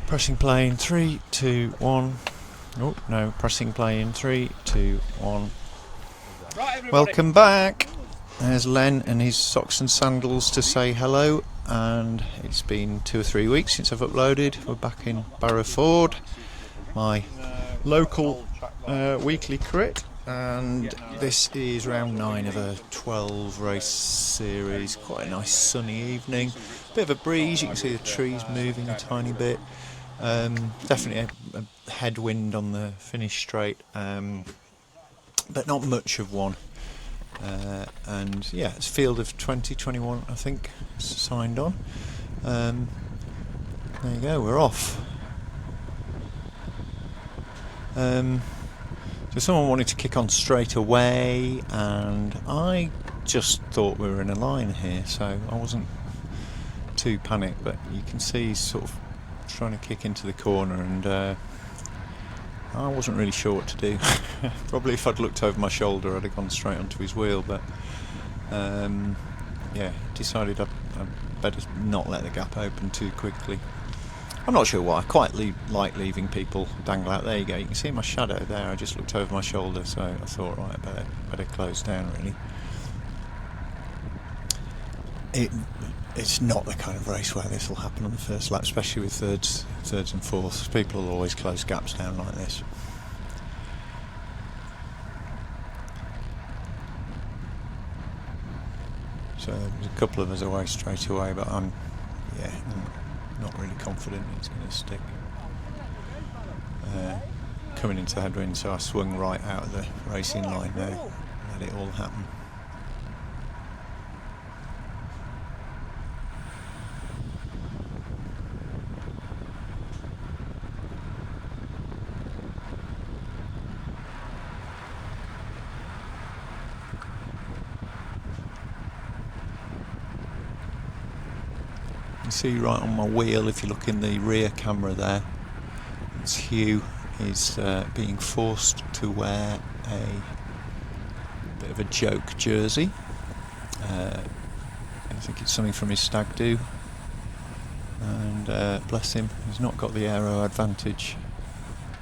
Pressing play in 3, 2, 1. Oh, no, pressing play in 3, 2, 1. Right, welcome back. There's Len and his socks and sandals to say hello. And it's been 2 or 3 weeks since I've uploaded. We're back in Barrowford, my local weekly crit. And this is round 9 of a 12 race series. Quite a nice sunny evening. Bit of a breeze, you can see the trees moving a tiny bit. Definitely a headwind on the finish straight, but not much of one. And yeah, it's field of 2021, I think, signed on. There you go, we're off. So someone wanted to kick on straight away, and I just thought we were in a line here, so I wasn't too panicked, but you can see he's sort of trying to kick into the corner, and I wasn't really sure what to do. Probably if I'd looked over my shoulder I'd have gone straight onto his wheel, but yeah, decided I'd better not let the gap open too quickly. I'm not sure why. I quite like leaving people dangle out. There you go, you can see my shadow there. I just looked over my shoulder, so I thought, right, better close down really. It's not the kind of race where this will happen on the first lap, especially with thirds and fourths. People will always close gaps down like this. So there's a couple of us away straight away, but I'm not really confident it's going to stick. Coming into the headwind, so I swung right out of the racing line there, let it all happen. You can see right on my wheel, if you look in the rear camera there, it's Hugh is being forced to wear a bit of a joke jersey. I think it's something from his stag do, and bless him, he's not got the aero advantage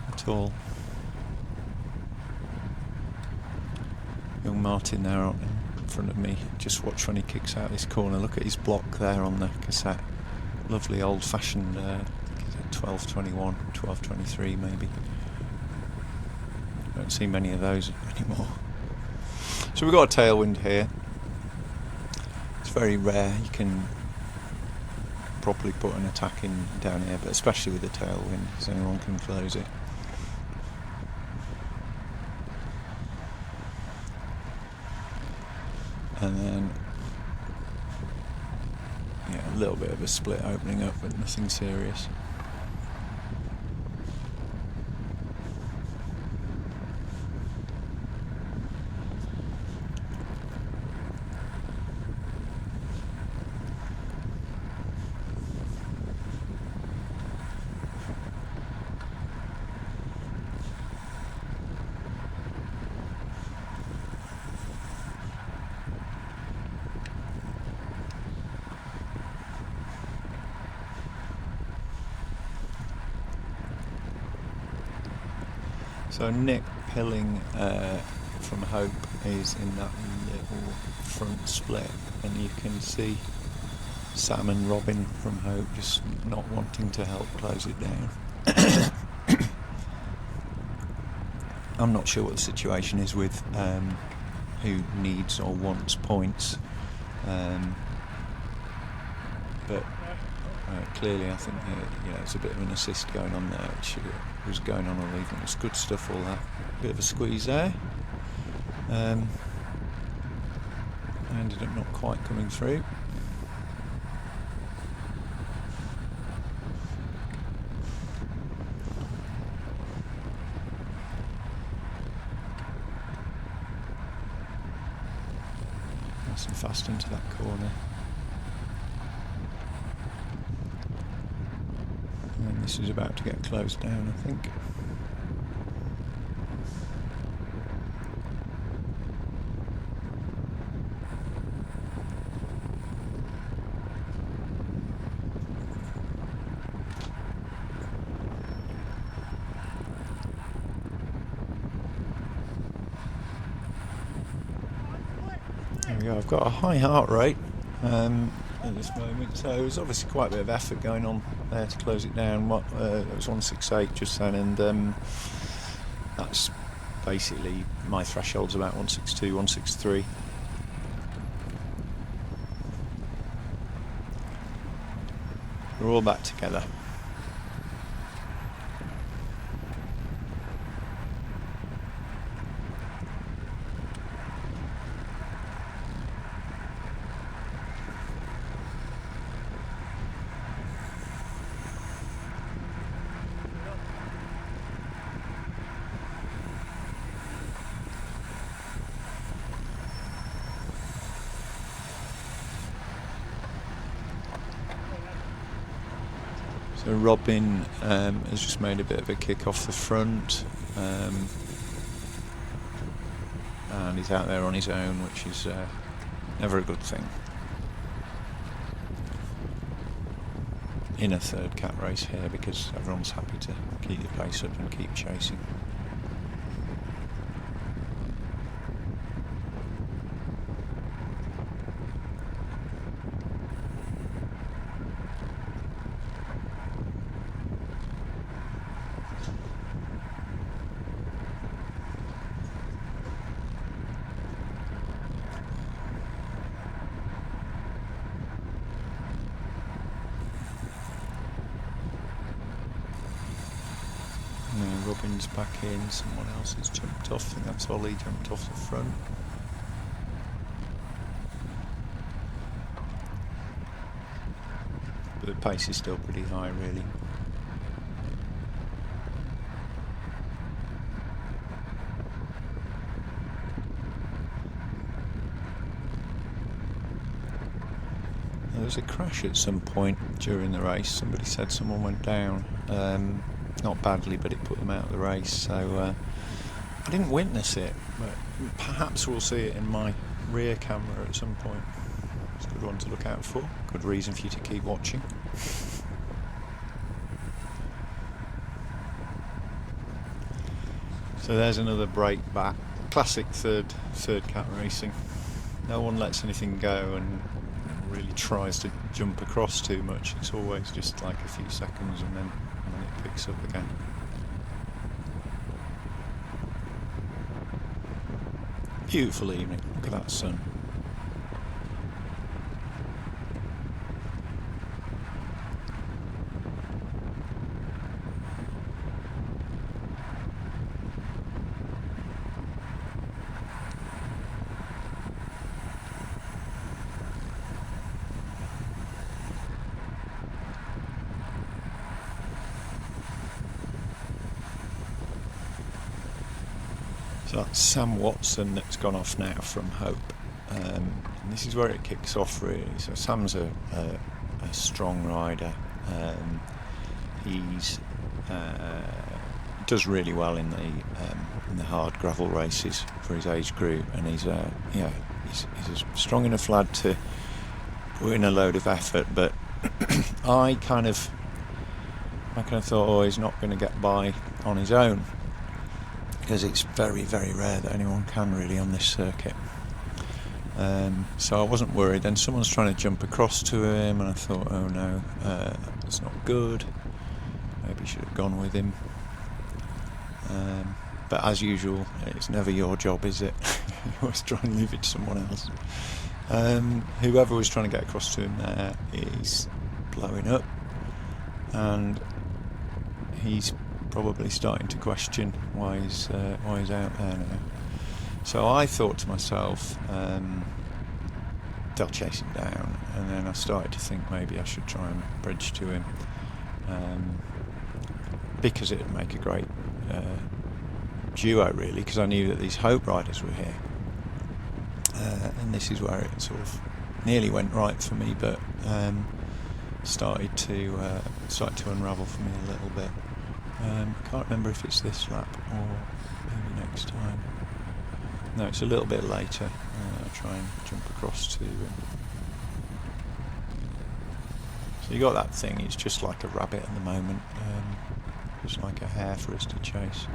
at all. Young Martin there in front of me, just watch when he kicks out this corner. Look at his block there on the cassette. Lovely old-fashioned 1221, 1223 maybe. Don't see many of those anymore. So we've got a tailwind here. It's very rare you can properly put an attack in down here, but especially with a tailwind, because anyone can close it. And then a little bit of a split opening up, but nothing serious. So Nick Pilling from Hope is in that little front split, and you can see Sam and Robin from Hope just not wanting to help close it down. I'm not sure what the situation is with who needs or wants points, but clearly I think there's a bit of an assist going on there, which was going on all evening. It's good stuff, all that. Bit of a squeeze there. I ended up not quite coming through. Nice and fast into that corner. And this is about to get closed down, I think. we go. I've got a high heart rate at this moment, so there's obviously quite a bit of effort going on there to close it down. It was 168 just then, and that's basically my threshold's about 162, 163. We're all back together. So Robin has just made a bit of a kick off the front, and he's out there on his own, which is never a good thing in a third cat race here, because everyone's happy to keep the pace up and keep chasing. Robin's back in, someone else has jumped off, I think that's Ollie, jumped off the front. But the pace is still pretty high, really. There was a crash at some point during the race. Somebody said someone went down. Not badly, but it put them out of the race, so I didn't witness it, but perhaps we'll see it in my rear camera at some point. It's a good one to look out for, good reason for you to keep watching. So there's another break back, classic third cat racing. No one lets anything go and really tries to jump across too much. It's always just like a few seconds and then it picks up again. Beautiful evening, look at that sun. So that's Sam Watson that's gone off now from Hope. And this is where it kicks off, really. So Sam's a strong rider. He's does really well in the hard gravel races for his age group, and he's a strong enough lad to put in a load of effort. But I kind of thought, oh, he's not going to get by on his own, because it's very, very rare that anyone can really on this circuit. So I wasn't worried. Then someone's trying to jump across to him, and I thought, oh no, that's not good. Maybe should have gone with him. But as usual, it's never your job, is it? You always try and leave it to someone else. Whoever was trying to get across to him there is blowing up, and he's probably starting to question why he's out there now. So I thought to myself, they'll chase him down, and then I started to think maybe I should try and bridge to him, because it would make a great duo, really, because I knew that these Hope riders were here, and this is where it sort of nearly went right for me, but started to unravel for me a little bit. Can't remember if it's this lap or maybe next time. No, it's a little bit later. I'll try and jump across to him. So you got that thing, it's just like a rabbit at the moment, just like a hare for us to chase.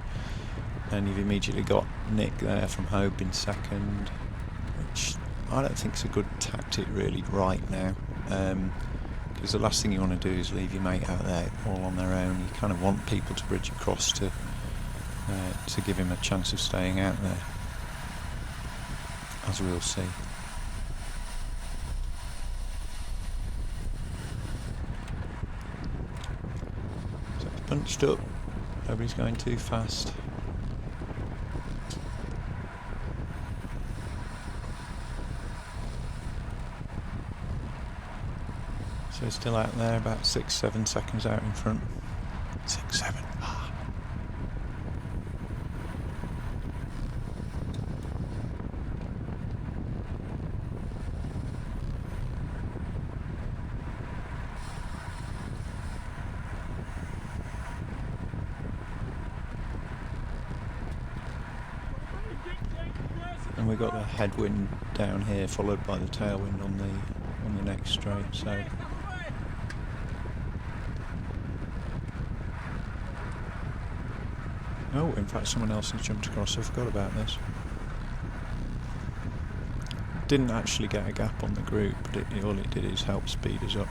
And you've immediately got Nick there from Hope in second, which I don't think it's a good tactic really right now, because the last thing you want to do is leave your mate out there all on their own. You kind of want people to bridge across to give him a chance of staying out there, as we'll see. So it's bunched up, nobody's going too fast. So still out there, about 6-7 seconds out in front. 6-7. And we've got the headwind down here, followed by the tailwind on the next straight. So. Oh, in fact someone else has jumped across, I forgot about this. Didn't actually get a gap on the group, but all it did is help speed us up.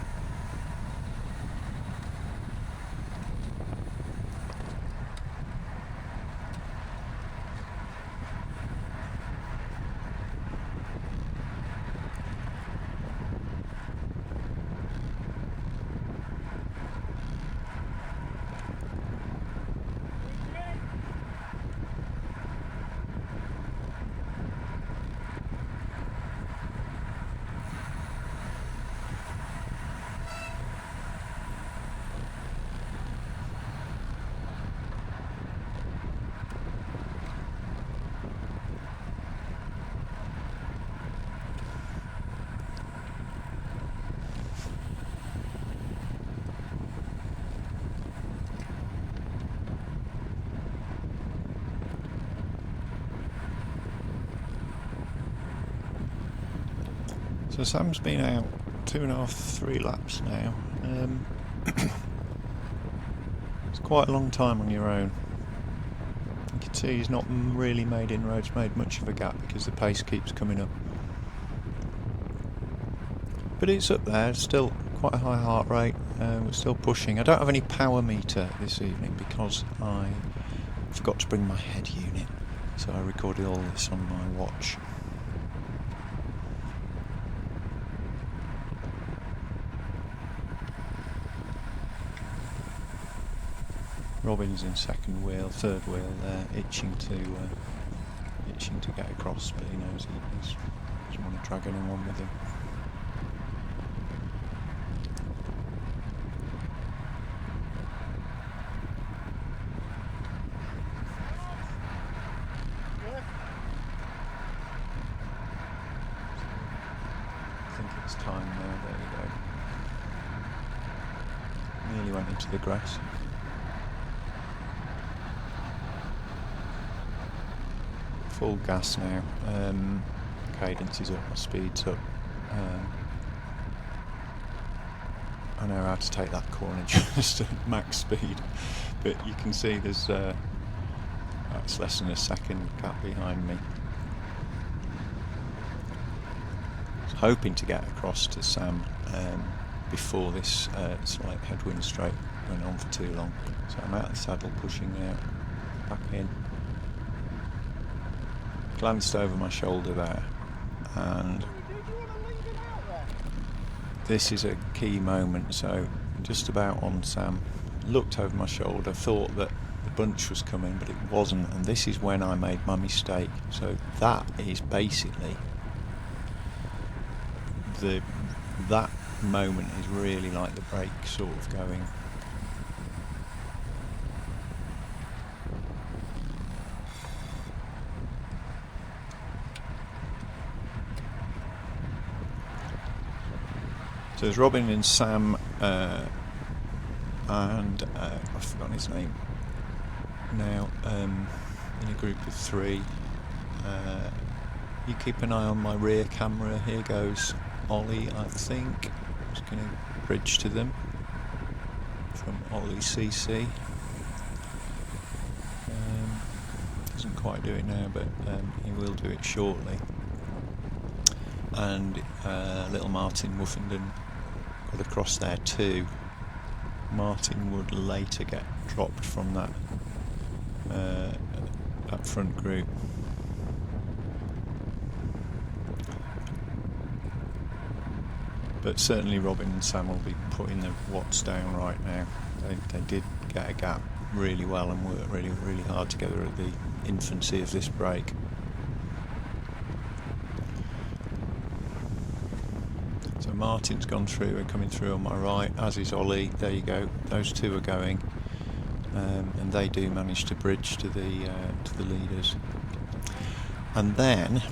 So Sam's been out 2.5-3 laps now. It's quite a long time on your own. You can see he's not really made inroads, made much of a gap because the pace keeps coming up. But it's up there, still quite a high heart rate, we're still pushing. I don't have any power meter this evening because I forgot to bring my head unit, so I recorded all this on my watch. Robin's in second wheel, third wheel there, itching to get across, but he knows he doesn't want to drag anyone with him. I think it's time now, there you go. Nearly went into the grass. Full gas now, cadence is up, my speed's up. I know how to take that corner just at max speed, but you can see there's that's less than a second gap behind me. I was hoping to get across to Sam before this slight headwind straight went on for too long, so I'm out of the saddle, pushing now, back in. Glanced over my shoulder there, and this is a key moment. So just about on Sam, looked over my shoulder, thought that the bunch was coming, but it wasn't, and this is when I made my mistake. So that is basically that moment is really like the brake sort of going. So there's Robin and Sam and I've forgotten his name now, in a group of 3. You keep an eye on my rear camera. Here goes Ollie, I think. I'm just going to bridge to them from Ollie CC. Doesn't quite do it now, but he will do it shortly. and little Martin Woofenden got across there too. Martin would later get dropped from that front group. But certainly Robin and Sam will be putting the watts down right now. They did get a gap really well and worked really, really hard together at the infancy of this break. So Martin's gone through and coming through on my right, as is Ollie. There you go. Those two are going, and they do manage to bridge to the leaders. And then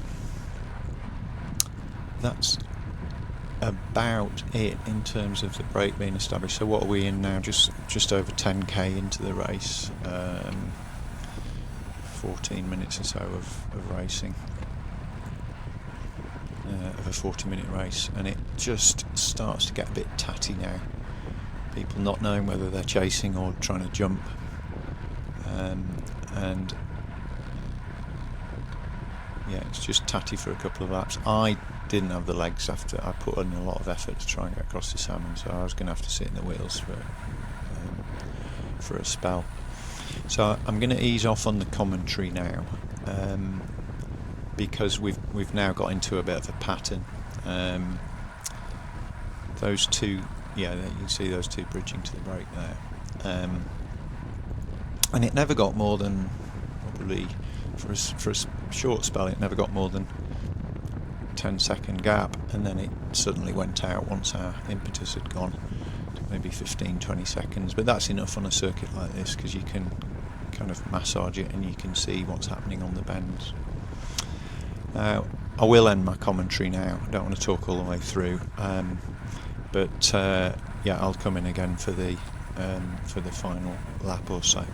that's about it in terms of the break being established. So what are we in now? Just over 10k into the race, 14 minutes or so of racing, of a 40-minute race, and it just starts to get a bit tatty now. People not knowing whether they're chasing or trying to jump, and yeah, it's just tatty for a couple of laps. I didn't have the legs after I put in a lot of effort to try and get across the salmon, so I was going to have to sit in the wheels for a spell. So I'm going to ease off on the commentary now, because we've now got into a bit of a pattern. Those two, yeah, you can see those two bridging to the break there, and it never got more than, probably for a short spell, it never got more than 10-second gap, and then it suddenly went out once our impetus had gone to maybe 15-20 seconds. But that's enough on a circuit like this, because you can kind of massage it and you can see what's happening on the bends. I will end my commentary now. I don't want to talk all the way through, but yeah, I'll come in again for the final lap or so.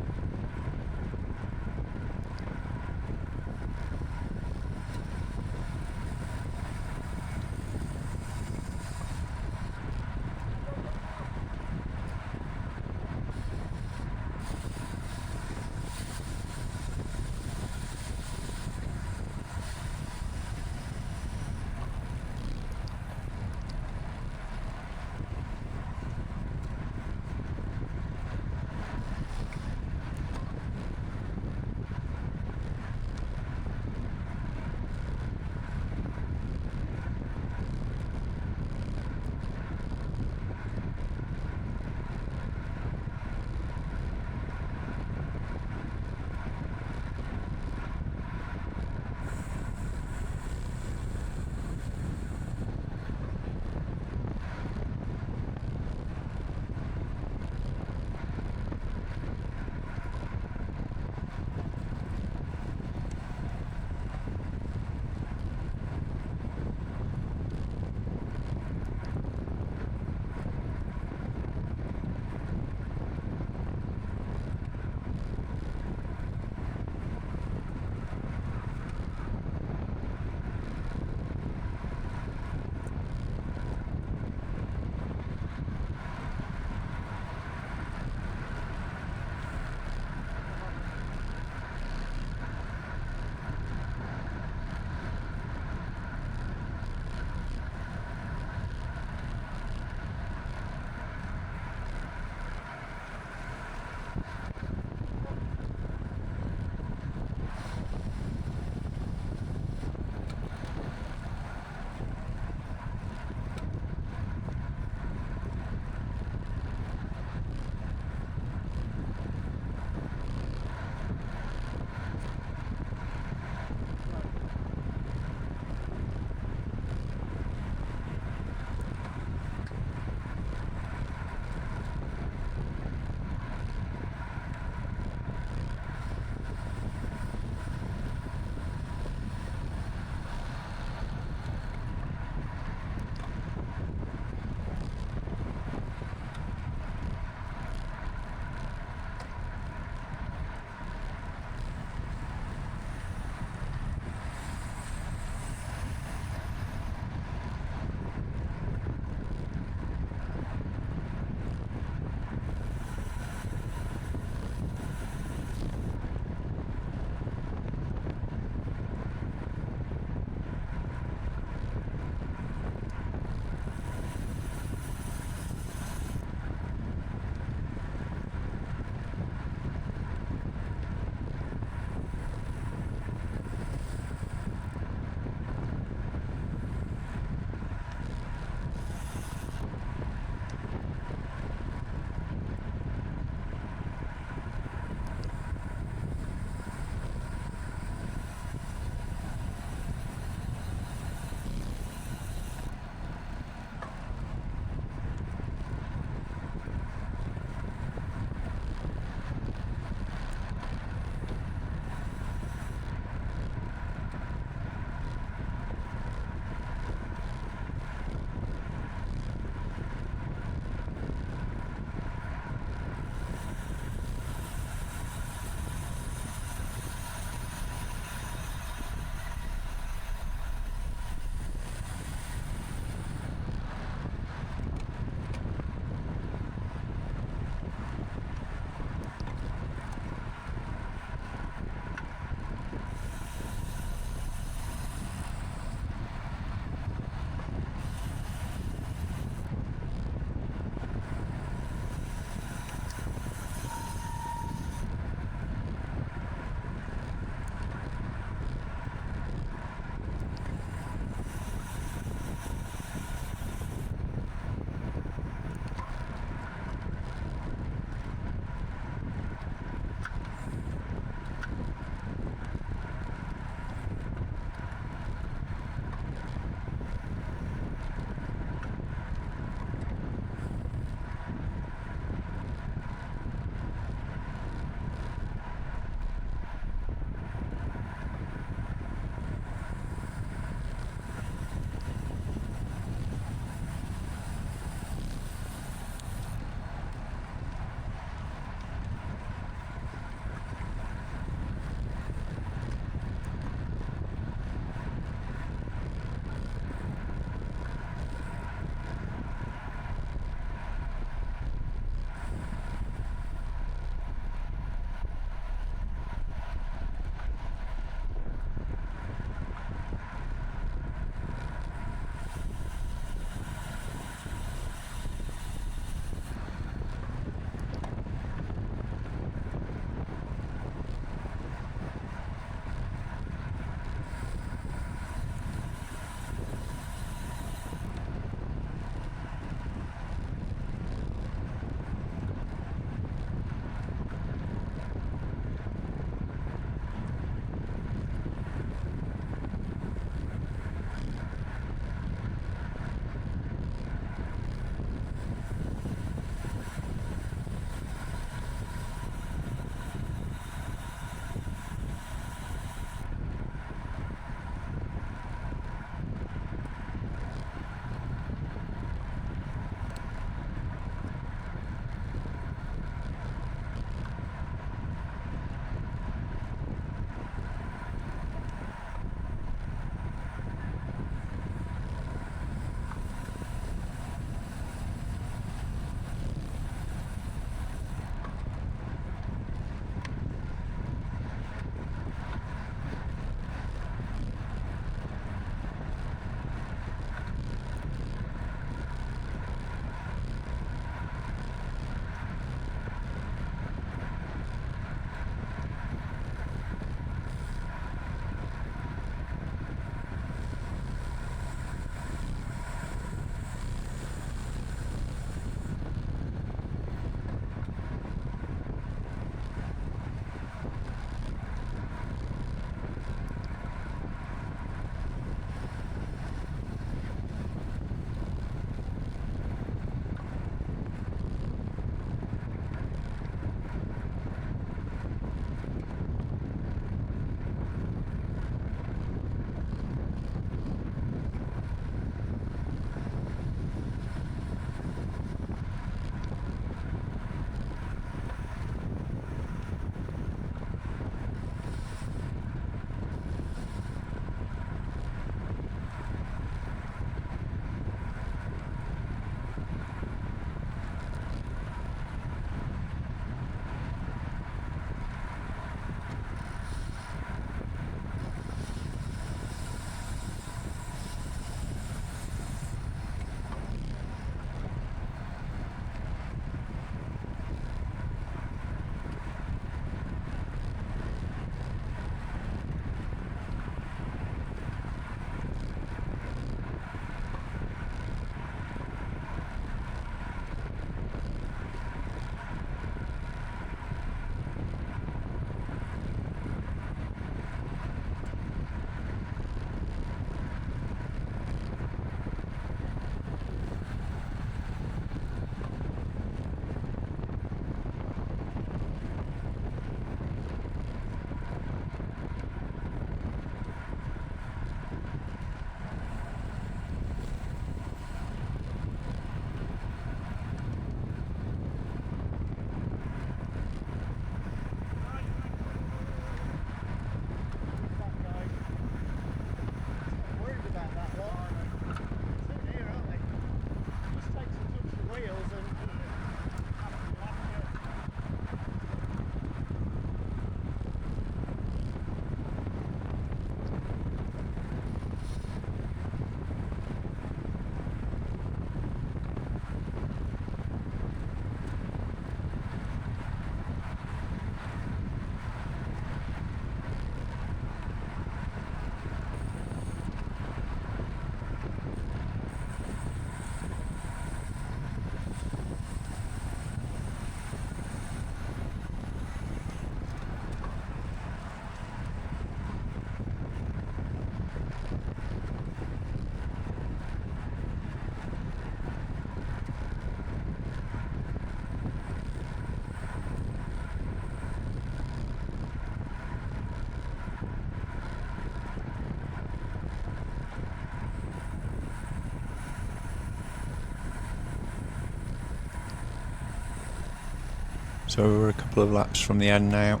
So we're a couple of laps from the end now.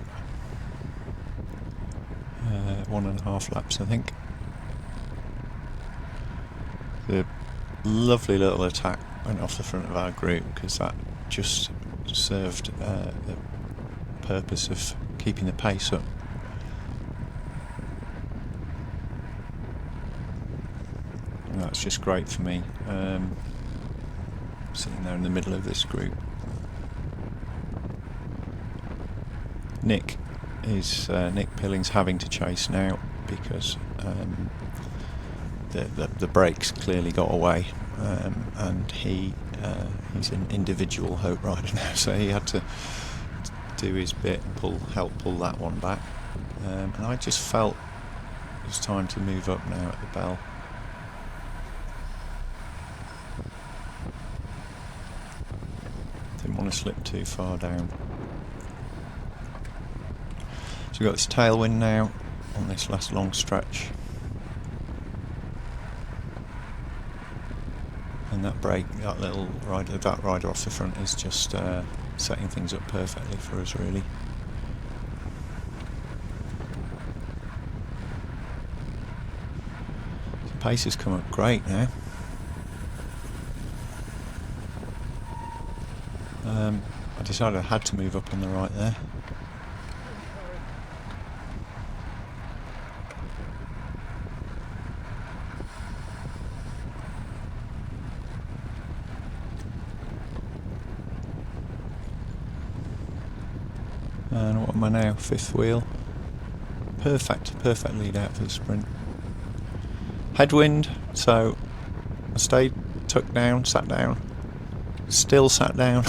1.5 laps, I think. The lovely little attack went off the front of our group because that just served the purpose of keeping the pace up. And that's just great for me, sitting there in the middle of this group. Nick Pilling's having to chase now because the brakes clearly got away, and he's an individual hope rider now, so he had to do his bit and help pull that one back, and I just felt it was time to move up now at the bell. Didn't want to slip too far down. So we've got this tailwind now on this last long stretch, and that rider off the front is just setting things up perfectly for us, really. The pace has come up great now. I decided I had to move up on the right there. And what am I now? 5th wheel. Perfect lead out for the sprint. Headwind, so I stayed tucked down, sat down, still sat down.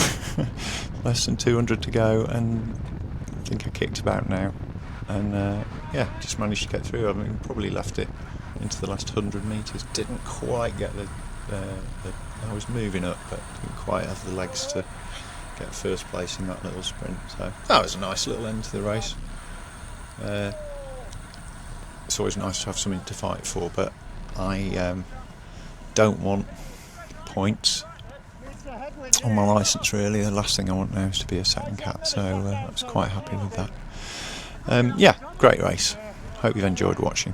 Less than 200 to go, and I think I kicked about now. And yeah, just managed to get through. I mean, probably left it into the last 100 metres. Didn't quite get I was moving up, but didn't quite have the legs to get first place in that little sprint. So that was a nice little end to the race. It's always nice to have something to fight for, but I don't want points on my licence, really. The last thing I want now is to be a second cat, so I was quite happy with that. Yeah, great race. Hope you've enjoyed watching.